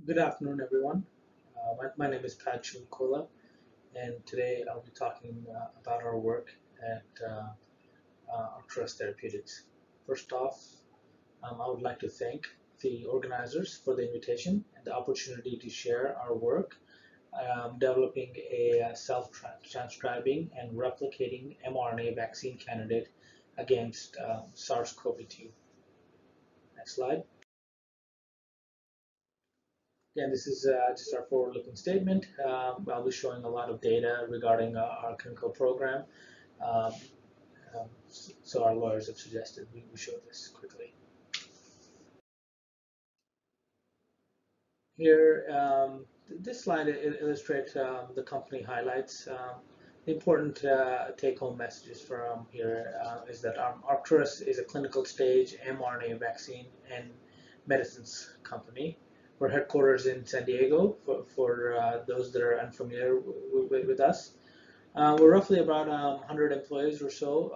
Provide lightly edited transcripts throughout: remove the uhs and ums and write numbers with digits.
Good afternoon, everyone. My name is Pad Chivukula, and today I'll be talking about our work at Arcturus Therapeutics. First off, I would like to thank the organizers for the invitation and the opportunity to share our work developing a self-transcribing and replicating mRNA vaccine candidate against SARS-CoV-2. Next slide. Again, this is just our forward-looking statement. I'll be showing a lot of data regarding our clinical program. So our lawyers have suggested we show this quickly. Here, this slide illustrates the company highlights. The important take-home messages from here is that Arcturus is a clinical stage mRNA vaccine and medicines company. We're headquarters in San Diego for those that are unfamiliar with us. We're roughly about 100 employees or so,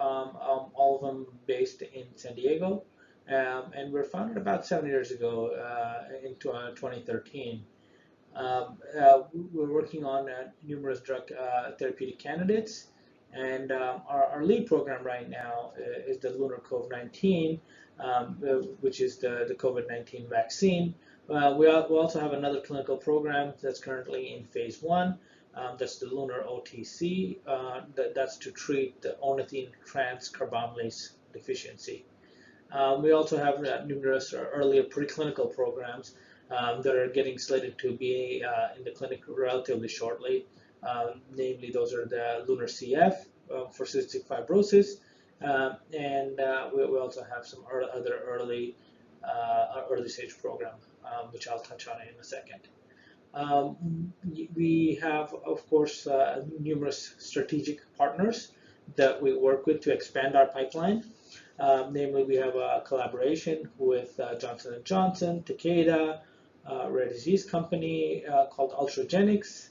all of them based in San Diego. And we're founded about 7 years ago in 2013. We're working on numerous drug therapeutic candidates. And our lead program right now is the LUNAR-COV, which is the COVID-19 vaccine. We also have another clinical program that's currently in phase 1. That's the LUNAR-OTC. That's to treat the ornithine transcarbamylase deficiency. We also have numerous earlier preclinical programs that are getting slated to be in the clinic relatively shortly. Namely, those are the LUNAR-CF for cystic fibrosis, and we also have some other early stage program, which I'll touch on in a second. We have, of course, numerous strategic partners that we work with to expand our pipeline. Namely, we have a collaboration with Johnson & Johnson, Takeda, a rare disease company called Ultragenics.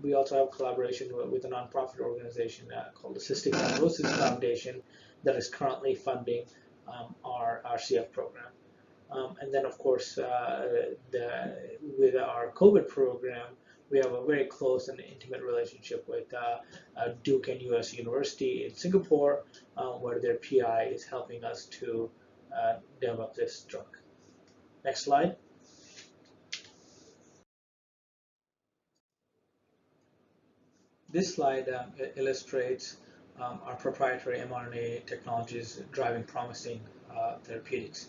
We also have a collaboration with a nonprofit organization called the Cystic Fibrosis Foundation that is currently funding our CF program. And then, of course, with our COVID program, we have a very close and intimate relationship with Duke-NUS University in Singapore, where their PI is helping us to develop this drug. Next slide. This slide illustrates our proprietary mRNA technologies driving promising therapeutics.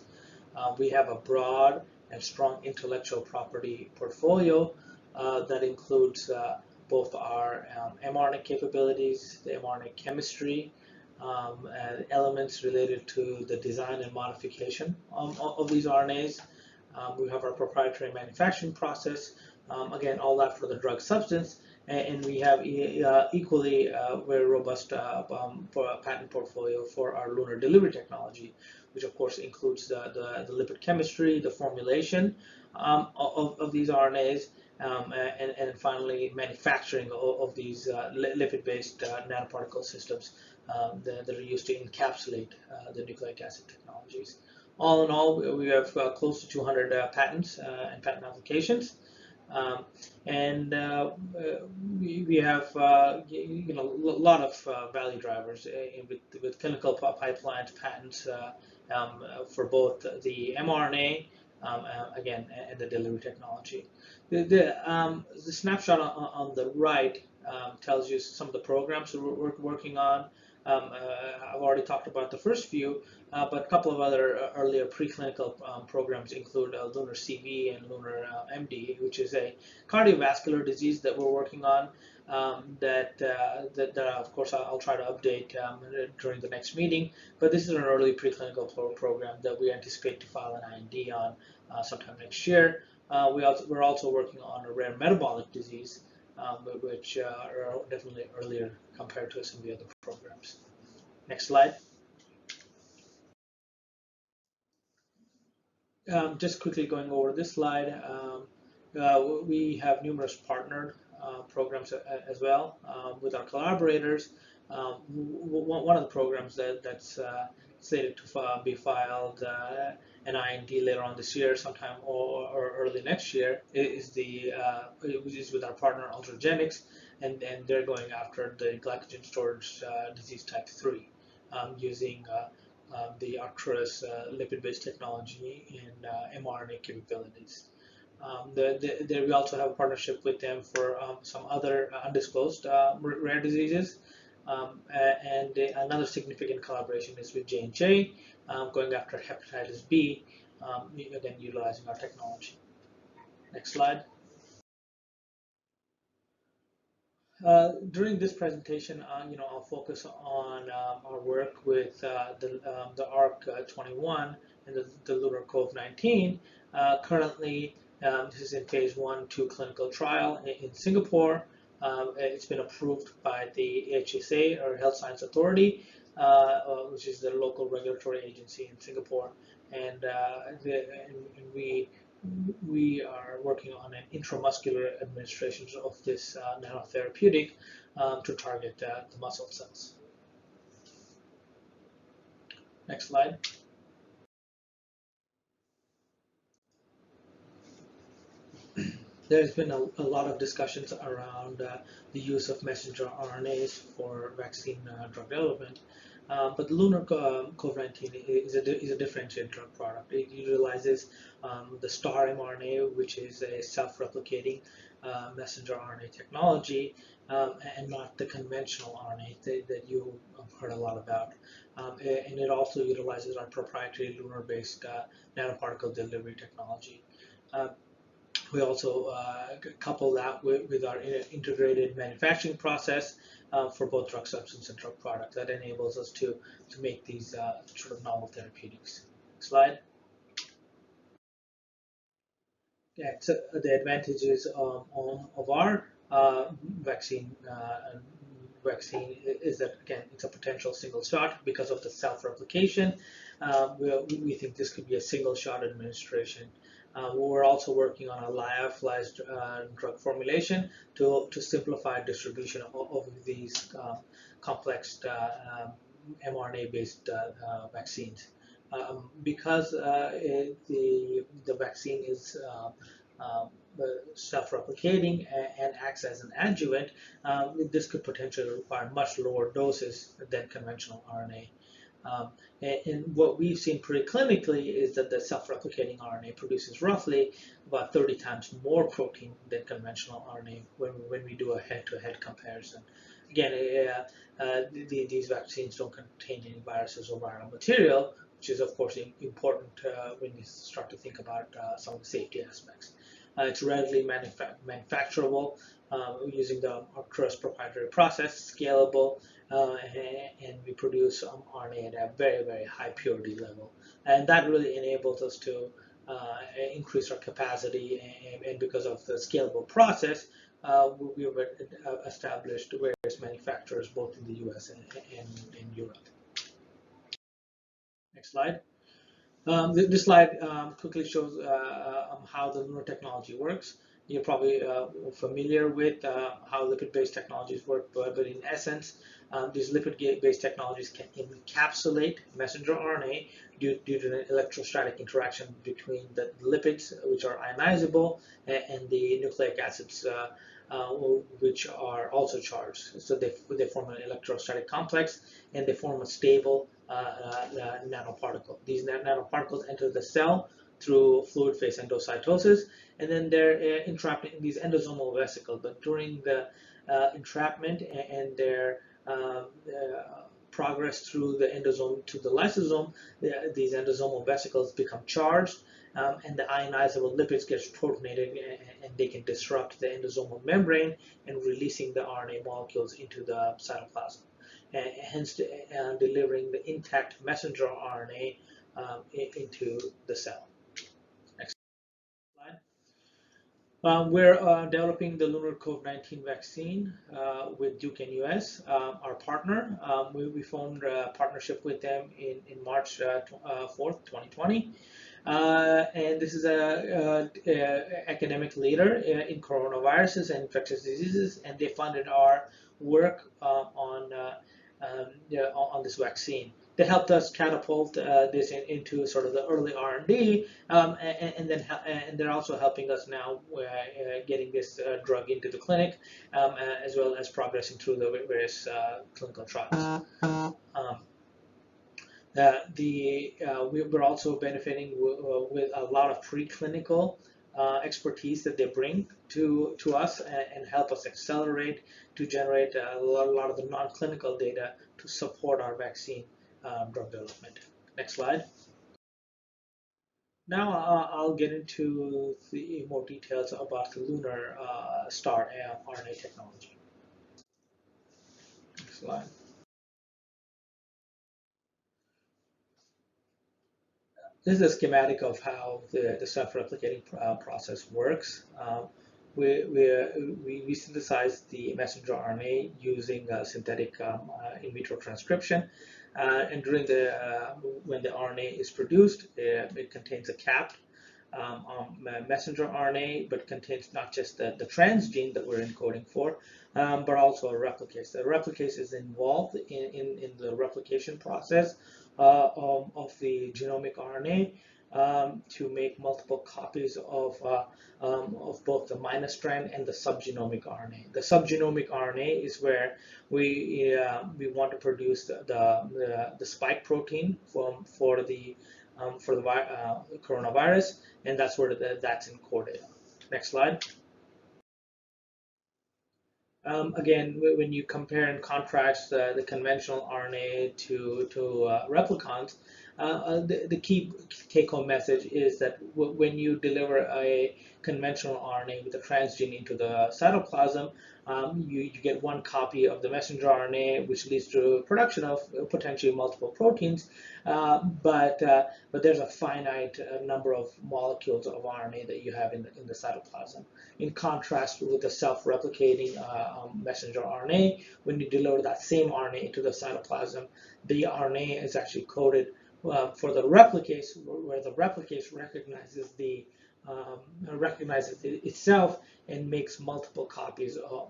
We have a broad and strong intellectual property portfolio that includes both our mRNA capabilities, the mRNA chemistry, elements related to the design and modification of these RNAs. We have our proprietary manufacturing process, again, all that for the drug substance, and we have equally very robust patent portfolio for our LUNAR delivery technology, which of course includes the lipid chemistry, the formulation of these RNAs, and finally manufacturing of these lipid-based nanoparticle systems that are used to encapsulate the nucleic acid technologies. All in all, we have close to 200 patents and patent applications. We have a lot of value drivers with clinical pipelines, patents for both the mRNA again and the delivery technology. The snapshot on the right tells you some of the programs that we're working on. I've already talked about the first few, but a couple of other earlier preclinical programs include LUNAR-CV and LUNAR-MD, which is a cardiovascular disease that we're working on that of course I'll try to update during the next meeting. But this is an early preclinical program that we anticipate to file an IND on sometime next year. We're also working on a rare metabolic disease, which are definitely earlier compared to some of the other programs. Next slide. Just quickly going over this slide, we have numerous partnered programs as well with our collaborators. One of the programs that's slated to be filed an IND later on this year, sometime or early next year, is with our partner Ultragenics, and they're going after the glycogen storage disease type 3 using the Arcturus lipid-based technology and mRNA capabilities. We also have a partnership with them for some other undisclosed rare diseases. And another significant collaboration is with J&J, going after hepatitis B, again utilizing our technology. Next slide. During this presentation, I'll focus on our work with the ARC-21 and the LUNAR-COV-19. Currently, this is in phase 1/2 clinical trial in Singapore. It's been approved by the HSA, or Health Science Authority, which is the local regulatory agency in Singapore, and we are working on an intramuscular administration of this nanotherapeutic to target the muscle cells. Next slide. There's been a lot of discussions around the use of messenger RNAs for vaccine drug development, but LUNAR-COV-19 is a differentiated drug product. It utilizes the STARR mRNA, which is a self-replicating messenger RNA technology, and not the conventional RNA that you have heard a lot about. And it also utilizes our proprietary LUNAR-based nanoparticle delivery technology. We also couple that with our integrated manufacturing process for both drug substance and drug product. That enables us to make these sort of novel therapeutics. Next slide. Yeah, so the advantages of our vaccine is that, again, it's a potential single shot because of the self-replication. We think this could be a single shot administration. We're also working on a lyophilized drug formulation to simplify distribution of these complex mRNA-based vaccines. Because the vaccine is self-replicating and acts as an adjuvant, this could potentially require much lower doses than conventional RNA. And what we've seen preclinically is that the self-replicating RNA produces roughly about 30 times more protein than conventional RNA when we do a head-to-head comparison. Again, these vaccines don't contain any viruses or viral material, which is of course important when you start to think about some of the safety aspects. It's readily manufacturable using the Arcturus proprietary process, scalable, and we produce RNA at a very, very high purity level. And that really enables us to increase our capacity, and because of the scalable process, we have established various manufacturers both in the US and in Europe. Next slide. This slide quickly shows how the LUNAR technology works. You're probably familiar with how lipid-based technologies work, but in essence, these lipid-based technologies can encapsulate messenger RNA due to an electrostatic interaction between the lipids, which are ionizable, and the nucleic acids, which are also charged. So they form an electrostatic complex, and they form a stable nanoparticle. These nanoparticles enter the cell through fluid phase endocytosis, and then they're entrapped in these endosomal vesicles. But during the entrapment and their progress through the endosome to the lysosome, these endosomal vesicles become charged, and the ionizable lipids get protonated, and they can disrupt the endosomal membrane and releasing the RNA molecules into the cytoplasm, hence delivering the intact messenger RNA into the cell. Next slide. We're developing the LUNAR-COV-19 vaccine with Duke-NUS, our partner. We formed a partnership with them in March 4th, 2020. And this is an academic leader in coronaviruses and infectious diseases, and they funded our work on this vaccine. they helped us catapult this into sort of the early R&D, and they're also helping us now getting this drug into the clinic, as well as progressing through the various clinical trials. We're also benefiting with a lot of preclinical expertise that they bring to us and help us accelerate to generate a lot of the non-clinical data to support our vaccine drug development. Next slide. Now I'll get into the more details about the LUNAR STARR RNA technology. Next slide. This is a schematic of how the self-replicating process works. We synthesize the messenger RNA using synthetic in vitro transcription, and during when the RNA is produced, it contains a capped messenger RNA, but contains not just the transgene that we're encoding for, but also a replicase. The replicase is involved in the replication process of the genomic RNA to make multiple copies of both the minus strand and the subgenomic RNA. The subgenomic RNA is where we want to produce the spike protein for the coronavirus, and that's where that's encoded. Next slide. Again, when you compare and contrast the conventional RNA to replicons, the key take-home message is that when you deliver a conventional RNA with a transgene into the cytoplasm, you get one copy of the messenger RNA, which leads to production of potentially multiple proteins, but there's a finite number of molecules of RNA that you have in the cytoplasm. In contrast with the self-replicating messenger RNA, when you deliver that same RNA into the cytoplasm, the RNA is actually coded for the replicase, where the replicase recognizes itself and makes multiple copies of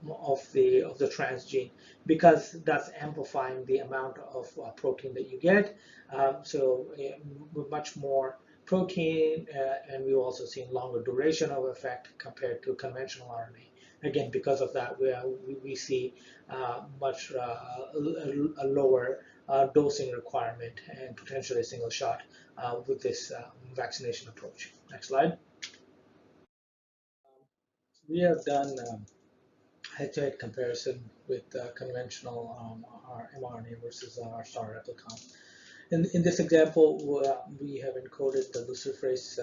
the transgene, because that's amplifying the amount of protein that you get. So much more protein, and we've also seen longer duration of effect compared to conventional RNA. Again, because of that, we see a lower dosing requirement and potentially a single shot with this vaccination approach. Next slide. We have done head-to-head comparison with conventional mRNA versus our STARR Replicon. In this example, we have encoded the luciferase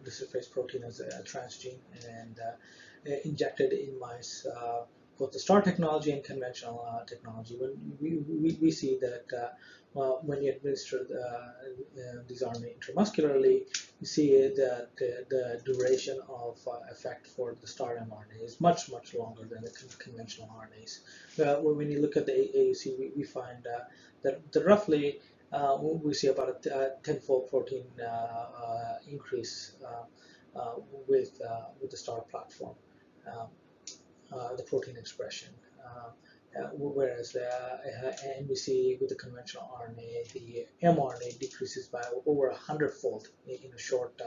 luciferase protein as a transgene and injected in mice both the STARR technology and conventional technology. When we see that when you administer these RNA intramuscularly, you see that the duration of effect for the STARR mRNA is much longer than the conventional RNAs. When you look at the AUC, we find that roughly we see about a 10-fold protein increase with the STARR platform, the protein expression. Whereas and we see with the conventional RNA, the mRNA decreases by over 100-fold in a short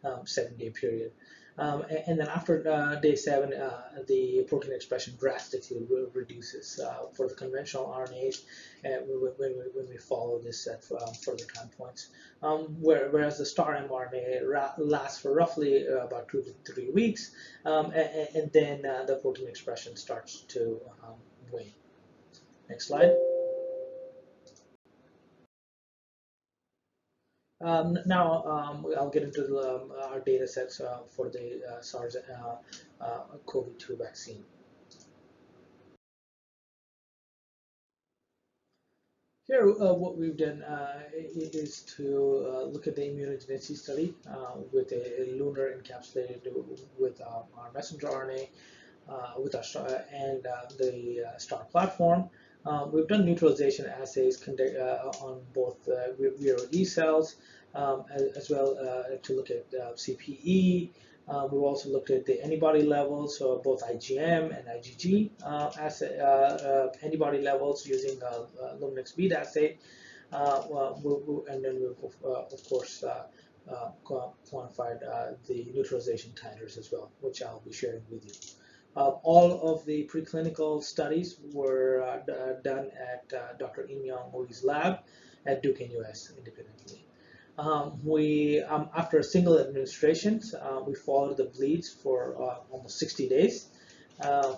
7-day period. And then after day 7, the protein expression drastically reduces for the conventional RNAs when we follow this at further time points. Whereas the STARR mRNA lasts for roughly about 2 to 3 weeks, and then the protein expression starts to wane. Next slide. Now I'll get into our data sets for the SARS-CoV-2 vaccine. Here, what we've done is to look at the immunogenicity study with a LUNAR encapsulated with our messenger RNA, with our STARR and the STARR platform. We've done neutralization assays on both VRE cells, as well to look at CPE, We've also looked at the antibody levels, so both IgM and IgG antibody levels using Luminex bead assay. And then we've, of course, quantified the neutralization titers as well, which I'll be sharing with you. All of the preclinical studies were done at Dr. In-Young Oi's lab at Duke-NUS independently. After single administrations, we followed the bleeds for almost 60 days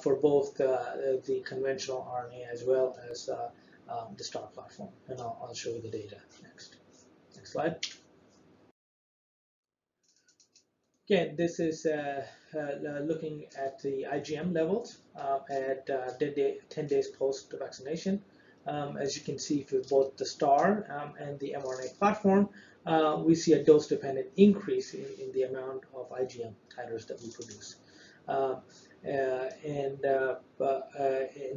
for both the conventional RNA as well as the STARR platform. And I'll show you the data next. Next slide. Again, this is looking at the IgM levels at 10 days post-vaccination. As you can see for both the STARR and the mRNA platform, we see a dose-dependent increase in the amount of IgM titers that we produce.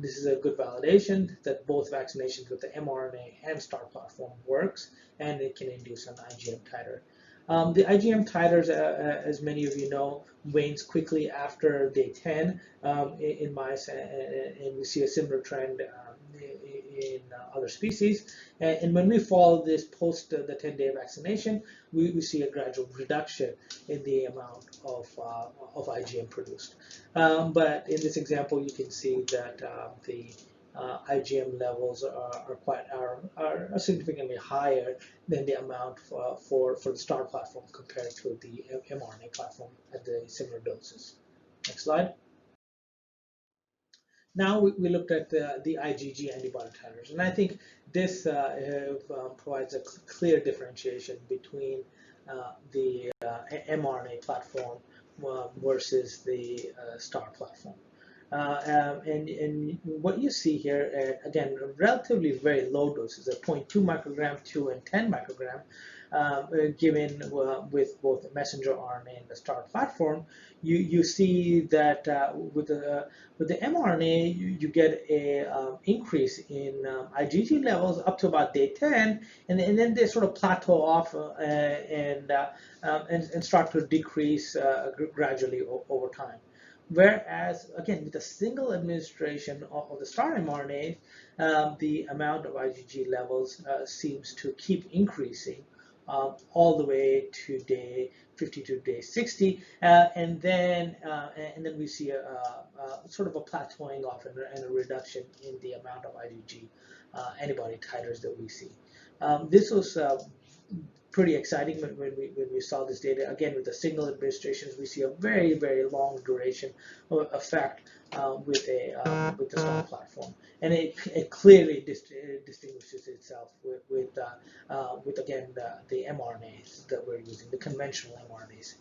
This is a good validation that both vaccinations with the mRNA and STARR platform works, and it can induce an IgM titer. The IgM titers, as many of you know, wanes quickly after day 10 in mice, and we see a similar trend in other species. And when we follow this post the 10-day vaccination, we see a gradual reduction in the amount of IgM produced. But in this example, you can see that the IgM levels are significantly higher than the amount for the STARR platform compared to the mRNA platform at the similar doses. Next slide. Now we looked at the IgG antibody titers, and I think this provides a clear differentiation between the mRNA platform versus the STARR platform. And what you see here, again, relatively very low doses at 0.2 microgram, 2 and 10 microgram, given with both the messenger RNA and the STARR platform, you see that with the mRNA, you get a increase in IgG levels up to about day 10, and then they sort of plateau off and start to decrease gradually over time. Whereas, again, with a single administration of the STARR mRNA, the amount of IgG levels seems to keep increasing all the way to day 50 to day 60, and then we see a sort of a plateauing off and a reduction in the amount of IgG antibody titers that we see. This was pretty exciting when we saw this data. Again, with the single administrations, we see a very, very long duration effect with the STARR platform, and it clearly distinguishes itself with again the mRNAs that we're using, the conventional mRNAs.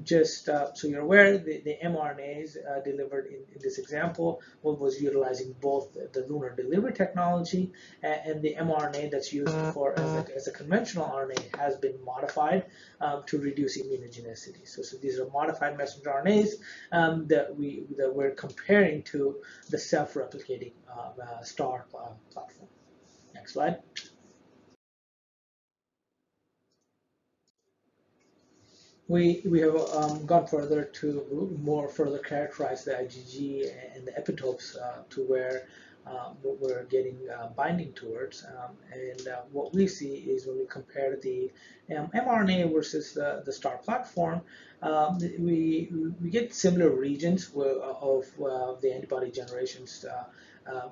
Just so you're aware, the mRNAs delivered in this example was utilizing both the LUNAR delivery technology and the mRNA that's used for as a conventional RNA has been modified to reduce immunogenicity. So these are modified messenger RNAs that we're comparing to the self-replicating STARR platform. Next slide. We have gone further to further characterize the IgG and the epitopes to where what we're getting binding towards. And what we see is when we compare the mRNA versus the STARR platform, we get similar regions of the antibody generations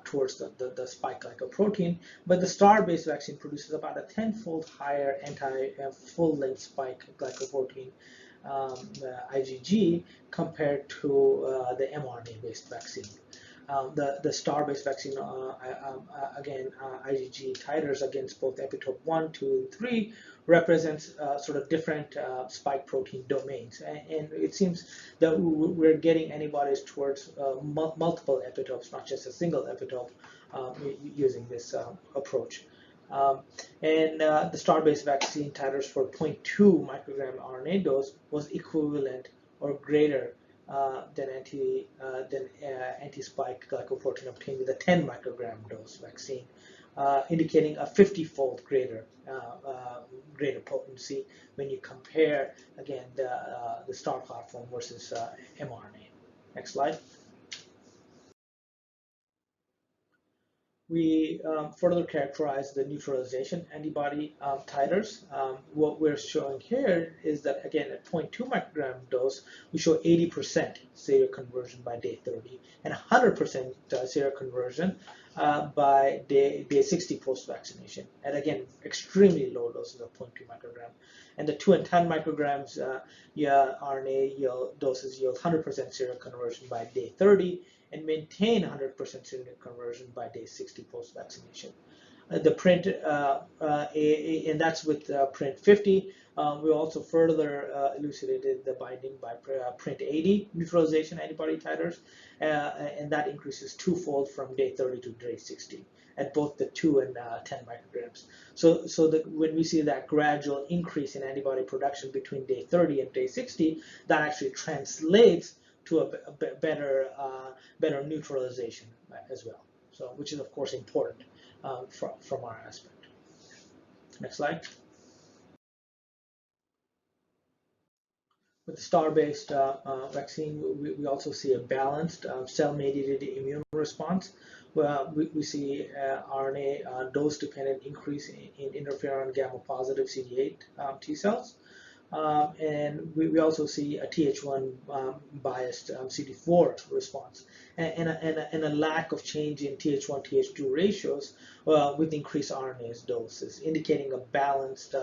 towards the spike glycoprotein, but the STARR-based vaccine produces about a 10-fold higher full-length spike glycoprotein IgG compared to the mRNA-based vaccine. The STARR-based vaccine, again, IgG titers against both epitope 1, 2, and 3 represents sort of different spike protein domains. And it seems that we're getting antibodies towards multiple epitopes, not just a single epitope, using this approach. And the STARR-based vaccine titers for 0.2 microgram RNA dose was equivalent or greater than anti-spike glycoprotein obtained with a 10 microgram dose vaccine, indicating a 50-fold greater potency when you compare, again, the STARR platform versus mRNA. Next slide. We further characterize the neutralization antibody titers. What we're showing here is that, again, at 0.2 microgram dose, we show 80% seroconversion by day 30 and 100% seroconversion by day 60 post-vaccination. And again, extremely low doses of 0.2 microgram. And the 2 and 10 micrograms RNA doses yield 100% seroconversion by day 30 and maintain 100% seroconversion by day 60 post-vaccination. The print, and that's with print 50. We also further elucidated the binding by print 80 neutralization antibody titers, and that increases twofold from day 30 to day 60 at both the 2 and 10 micrograms. So when we see that gradual increase in antibody production between day 30 and day 60, that actually translates to a better neutralization as well. So, which is of course important from our aspect. Next slide. With the STARR-based vaccine, we also see a balanced cell-mediated immune response. We see RNA dose-dependent increase in interferon gamma-positive CD8 T cells. And we also see a Th1 biased CD4 response and a lack of change in Th1 Th2 ratios with increased RNase doses, indicating a balanced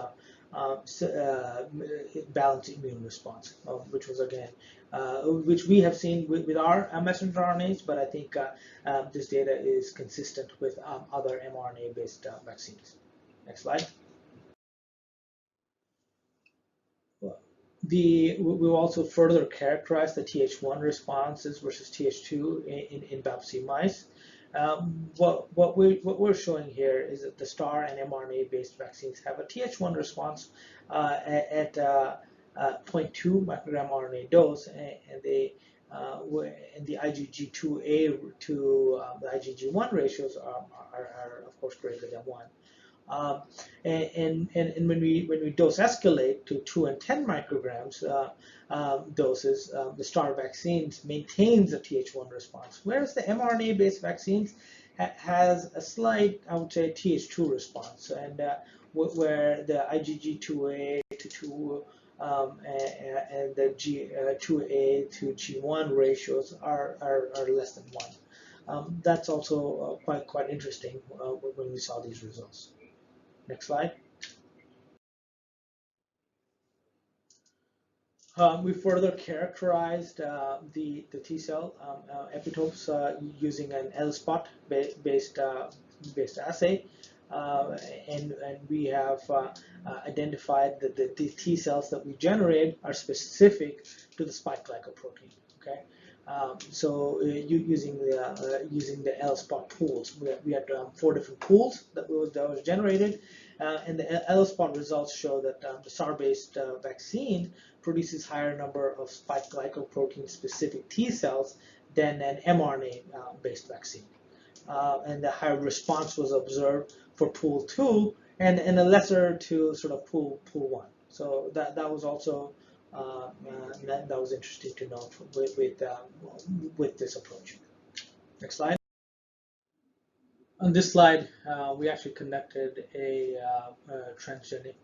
immune response, which was again which we have seen with our messenger RNAs, but I think this data is consistent with other mRNA-based vaccines. Next slide. We will also further characterize the Th1 responses versus Th2 in BAPC mice. What we're showing here is that the STARR and mRNA-based vaccines have a Th1 response at 0.2 microgram RNA dose, and the IgG2A to the IgG1 ratios are of course greater than 1. And when we dose escalate to 2 and 10 micrograms doses, the STARR vaccines maintains a Th1 response, whereas the mRNA-based vaccines has a slight, I would say, Th2 response, and where the IgG2A to 2 and the G2A to G1 ratios are less than 1. That's also quite interesting when we saw these results. Next slide. We further characterized the T cell epitopes using an ELISpot based assay, and we have identified that the T cells that we generate are specific to the spike glycoprotein. Okay. So using the ELISpot pools, we had 4 different pools that was generated, and the ELISpot results show that the STARR-based vaccine produces higher number of spike glycoprotein specific T cells than an mRNA-based vaccine, and the higher response was observed for pool 2 and a lesser to sort of pool 1. So that was also that was interesting to note with this approach. Next slide. On this slide, we actually conducted a transgenic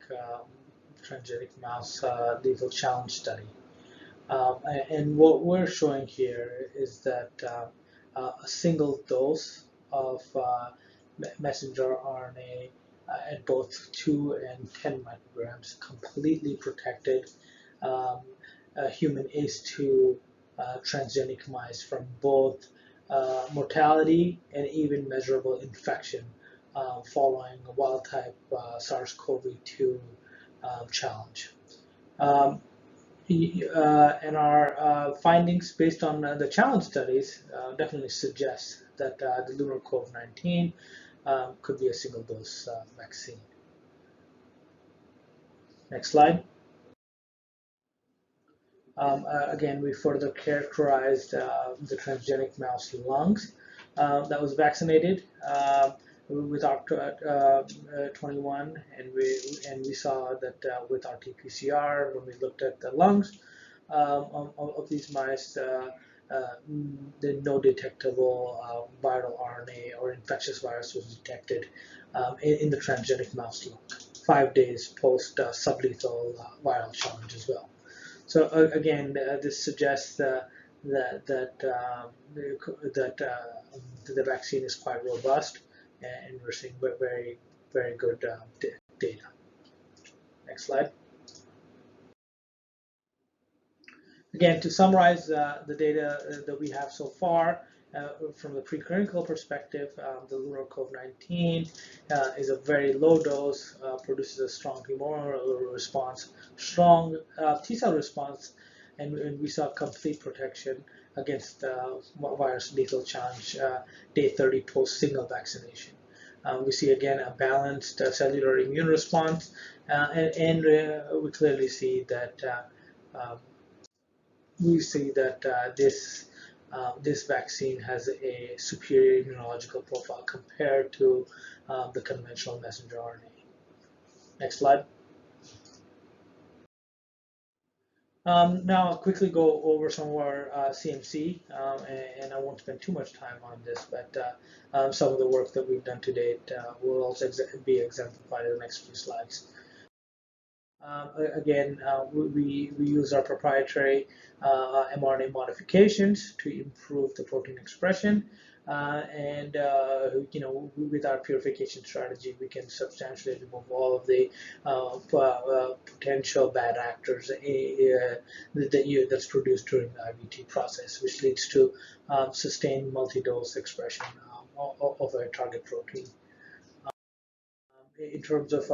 mouse lethal challenge study, and what we're showing here is that a single dose of messenger RNA at both 2 and 10 micrograms completely protected human ACE2 transgenic mice from both mortality and even measurable infection following a wild-type SARS-CoV-2 challenge. And our findings based on the challenge studies definitely suggest that the LUNAR-CoV could be a single-dose vaccine. Next slide. Again, we further characterized the transgenic mouse lungs that was vaccinated. with ARC21, and we saw that with RT-PCR, when we looked at the lungs of these mice, no detectable viral RNA or infectious virus was detected in the transgenic mouse lung, 5 days post sublethal viral challenge as well. So again, this suggests that the vaccine is quite robust, and we're seeing very good data. Next slide. Again, to summarize the data that we have so far, from the preclinical perspective, the LUNAR-COV is a very low dose, produces a strong humoral response, strong T-cell response, and we saw complete protection against virus lethal challenge day 30 post single vaccination. We see again a balanced cellular immune response, and we clearly see that this vaccine has a superior immunological profile compared to the conventional messenger RNA. Next slide. Now I'll quickly go over some of our CMC, and I won't spend too much time on this, but some of the work that we've done to date will also be exemplified in the next few slides. Again, we use our proprietary mRNA modifications to improve the protein expression, and with our purification strategy, we can substantially remove all of the potential bad actors that's produced during the IVT process, which leads to sustained multi-dose expression of a target protein. In terms of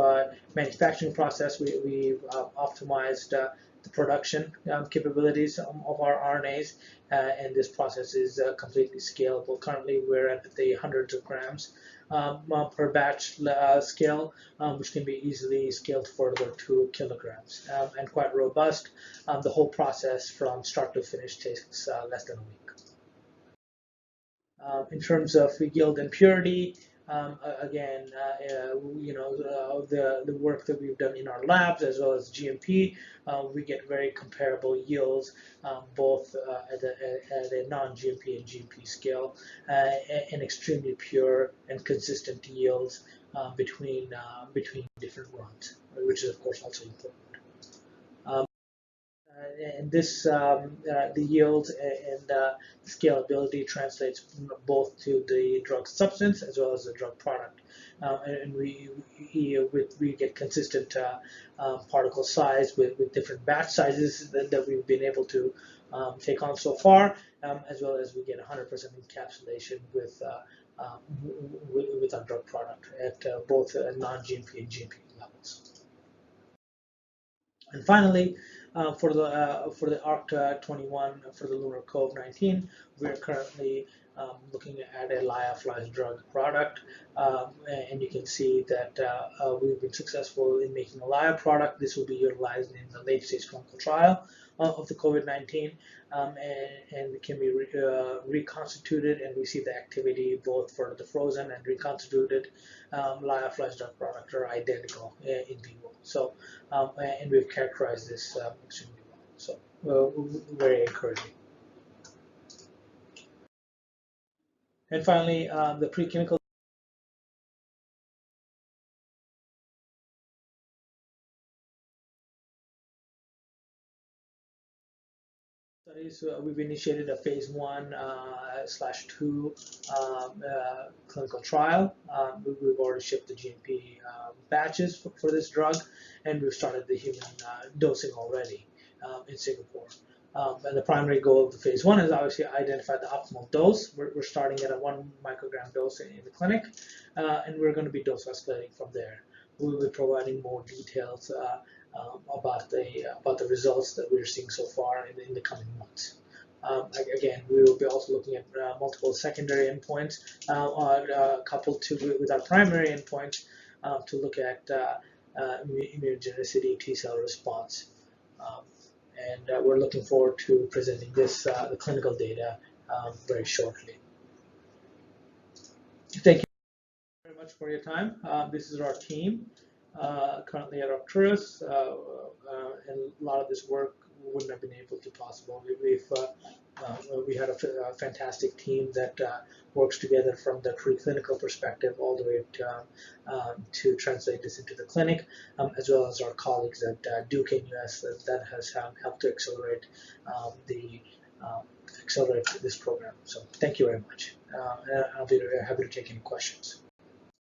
manufacturing process, we've optimized the production capabilities of our RNAs, and this process is completely scalable. Currently, we're at the hundreds of grams per batch scale, which can be easily scaled further to kilograms, and quite robust. The whole process from start to finish takes less than a week. In terms of yield and purity, again, the work that we've done in our labs as well as GMP, we get very comparable yields, both at a non-GMP and GMP scale, and extremely pure and consistent yields between different runs, which is of course also important. And this, the yield and scalability translates both to the drug substance as well as the drug product, and we get consistent particle size with different batch sizes that we've been able to take on so far, as well as we get 100% encapsulation with our drug product at both non-GMP and GMP levels. And finally, for the ARC21 for the LUNAR-COV, we're currently looking at a lyophilized drug product, and you can see that we've been successful in making a lyo product. This will be utilized in the late-stage clinical trial of the COVID-19, and it can be reconstituted, and we see the activity both for the frozen and reconstituted lyophilized drug product are identical in vivo. So, and we've characterized this extremely well. So, very encouraging. And finally, the preclinical studies. We've initiated a phase 1/2 clinical trial. We've already shipped the GMP batches for this drug, and we've started the human dosing already in Singapore. And the primary goal of the phase 1 is obviously identify the optimal dose. We're starting at a 1 microgram dose in the clinic, and we're going to be dose escalating from there. We'll be providing more details about the results that we're seeing so far in the coming months. Again, we will be also looking at multiple secondary endpoints coupled with our primary endpoints to look at immunogenicity, T-cell response. And we're looking forward to presenting the clinical data very shortly. Thank you. Very much for your time. This is our team currently at Arcturus, and a lot of this work wouldn't have been able to possible. We had a fantastic team that works together from the preclinical perspective all the way to translate this into the clinic, as well as our colleagues at Duke-NUS that has helped to accelerate accelerate this program. So thank you very much. And I'll be happy to take any questions.